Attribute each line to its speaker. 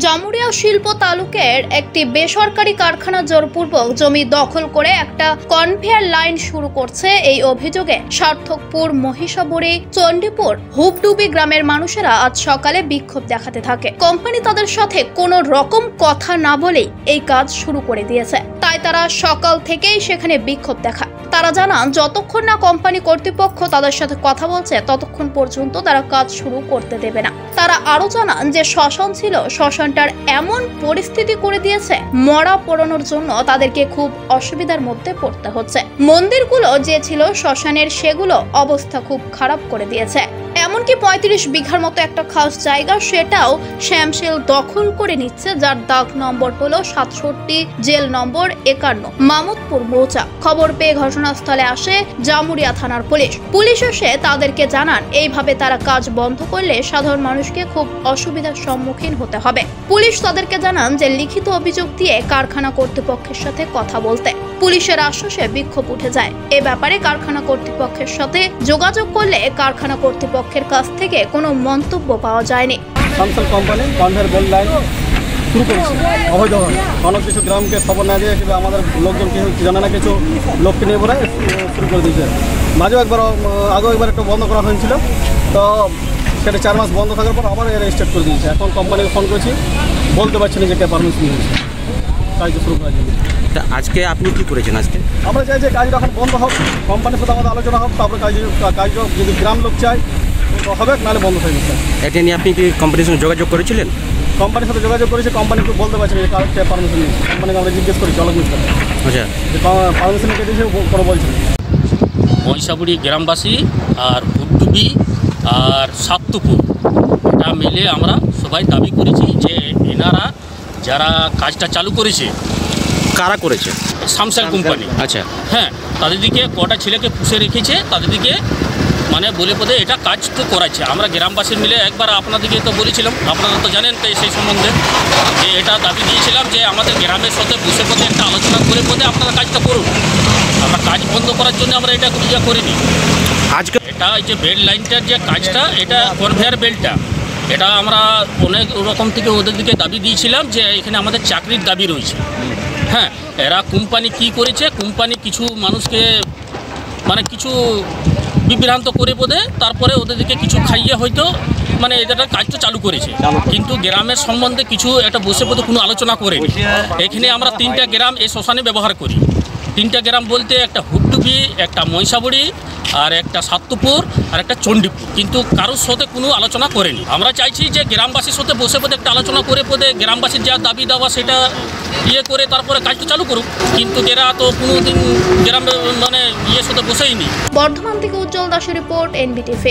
Speaker 1: জামুরিয়া শিল্প তালুকের একটি বেসরকারি কারখানা জোরপূর্বক জমি দখল করে একটা কনভেয়ার লাইন শুরু করছে। এই অভিযোগে সার্থকপুর, মহিষাবুড়ি, চণ্ডীপুর, হুবডুবি গ্রামের মানুষেরা আজ সকালে বিক্ষোভ দেখাতে থাকে। কোম্পানি তাদের সাথে কোনো রকম কথা না বলেই এই কাজ শুরু করে দিয়েছে, তাই তারা সকাল থেকেই সেখানে বিক্ষোভ দেখায়। তারা জানান, যতক্ষণ না কোম্পানি কর্তৃপক্ষ তাদের সাথে কথা বলছে ততক্ষণ পর্যন্ত তারা কাজ শুরু করতে দেবে না। তারা আরো জানান যে শ্মশান ছিল, শ্মশানটার এমন পরিস্থিতি করে দিয়েছে, মরা পোড়ানোর জন্য তাদেরকে খুব অসুবিধার মধ্যে পড়তে হচ্ছে। মন্দিরগুলো যে ছিল শ্মশানের, সেগুলো অবস্থা খুব খারাপ করে দিয়েছে। এমনকি 35 বিঘার মতো একটা খাস জায়গা, সেটাও শ্যামশিল দখল করে নিচ্ছে, যার দাগ নম্বর হলো 67, জেল নম্বর 51, মামুদপুর মৌজা। খবর পেয়ে ঘটনাস্থলে আসে জামুরিয়া থানার পুলিশ এসে তাদেরকে জানান, এইভাবে তারা কাজ বন্ধ করলে সাধারণ মানুষকে খুব অসুবিধার সম্মুখীন হতে হবে। পুলিশ তাদেরকে জানান যে লিখিত অভিযোগ দিয়ে কারখানা কর্তৃপক্ষের সাথে কথা বলতে। পুলিশের আশ্বাসে বিক্ষোভ উঠে যায়। এ ব্যাপারে কারখানা কর্তৃপক্ষের সাথে যোগাযোগ করলে কারখানা কর্তৃপক্ষের কাছ থেকে কোনো মন্তব্য পাওয়া যায়নি।
Speaker 2: Samsung company conveyor belt line শুরু করেছে অবৈধভাবে। অনেক কিছু গ্রামকে খবর না দিয়ে কিংবা আমাদের লোকজন কিছু জানে না, কিছু লোককে নিয়ে বলে শুরু করে দিয়েছে। আগেও একবার একটু বন্ধ করা হয়েছিল, তো সেটা 4 মাস বন্ধ থাকার পর আবার রেজিস্টার্ট করে দিয়েছে। এখন কোম্পানিকে ফোন করেছি, বলতে পারছি না যে কে পারমিশন নিয়েছে কাজটা শুরু করার জন্য।
Speaker 3: আজকে আপনি কি করেছেন? আজকে
Speaker 2: আমরা চাই যে কাজটা এখন বন্ধ হোক, কোম্পানির সাথে আমাদের আলোচনা হোক, তারপরে কাজ যদি গ্রাম লোক চাই তো হবে, নাহলে বন্ধ হয়ে গেছে।
Speaker 3: এটা নিয়ে আপনি কি কোম্পানির সঙ্গে যোগাযোগ করেছিলেন?
Speaker 2: কোম্পানির সাথে যোগাযোগ করেছি, কোম্পানি একটু বলতে পারছি না যে কার কে পারমিশন নিয়েছে। কোম্পানিকে আমরা জিজ্ঞেস করি চলক মিস্টার,
Speaker 3: আচ্ছা,
Speaker 2: যে পারমিশন কে দিয়েছে কোনো বলছে না।
Speaker 4: মহিষাবুড়ি গ্রামবাসী আর হুবডুবি আর সাত্তুপুর, এটা মিলে আমরা সবাই দাবি করেছি যে এনারা যারা কাজটা চালু করেছে।
Speaker 3: কারা করেছে?
Speaker 4: Samsung company.
Speaker 3: আচ্ছা,
Speaker 4: হ্যাঁ, তাদের দিকে কটা ছেলেকে পুষে রেখেছে, তাদের দিকে মানে বলে পদে এটা কাজ তো করাচ্ছে। আমরা গ্রামবাসী মিলে একবার আপনাদেরকে তো বলেছিলাম, আপনারা তো জানেন তো সেই সম্বন্ধে, যে এটা দাবি দিয়েছিলাম যে আমাদের গ্রামের সাথে বসে পদে একটা আলোচনা করে পদে আপনারা কাজটা করুন। আমরা কাজ বন্ধ করার জন্য আমরা এটা করিনি।
Speaker 3: আজকে
Speaker 4: এটা এই যে বেল্ট লাইনটার যে কাজটা, এটা কনভেয়ার বেল্টটা, এটা আমরা অনেক রকম থেকে ওদের দিকে দাবি দিয়েছিলাম যে এখানে আমাদের চাকরির দাবি রয়েছে। হ্যাঁ, এরা কোম্পানি কি করেছে, কোম্পানি কিছু মানুষকে মানে কিছু বিভ্রান্ত করে বোধে, তারপরে ওদের দিকে কিছু খাইয়ে হয়তো মানে এটা কাজটা চালু করেছে, কিন্তু গ্রামের সম্বন্ধে কিছু একটা বসে পদে কোনো আলোচনা করে। এখানে আমরা 3টা গ্রাম এই শ্মশানে ব্যবহার করি। 3টা গ্রাম বলতে একটা হুবডুবি, একটা মহিষাবুড়ি, আর একটা সাত্তুপুর, আর একটা চণ্ডীপুর, কিন্তু কারোর সাথে কোনো আলোচনা করেনি। আমরা চাইছি যে গ্রামবাসীর সাথে বসে পদে একটা আলোচনা করে পদে গ্রামবাসীর যা দাবি দেওয়া সেটা করে তারপরে কাজটা চালু করুক, কিন্তু এরা তো কোনোদিন গ্রামে মানে সাথে বসেই নি।
Speaker 1: বর্ধমান থেকে উজ্জ্বল দাসের রিপোর্ট, NBTV।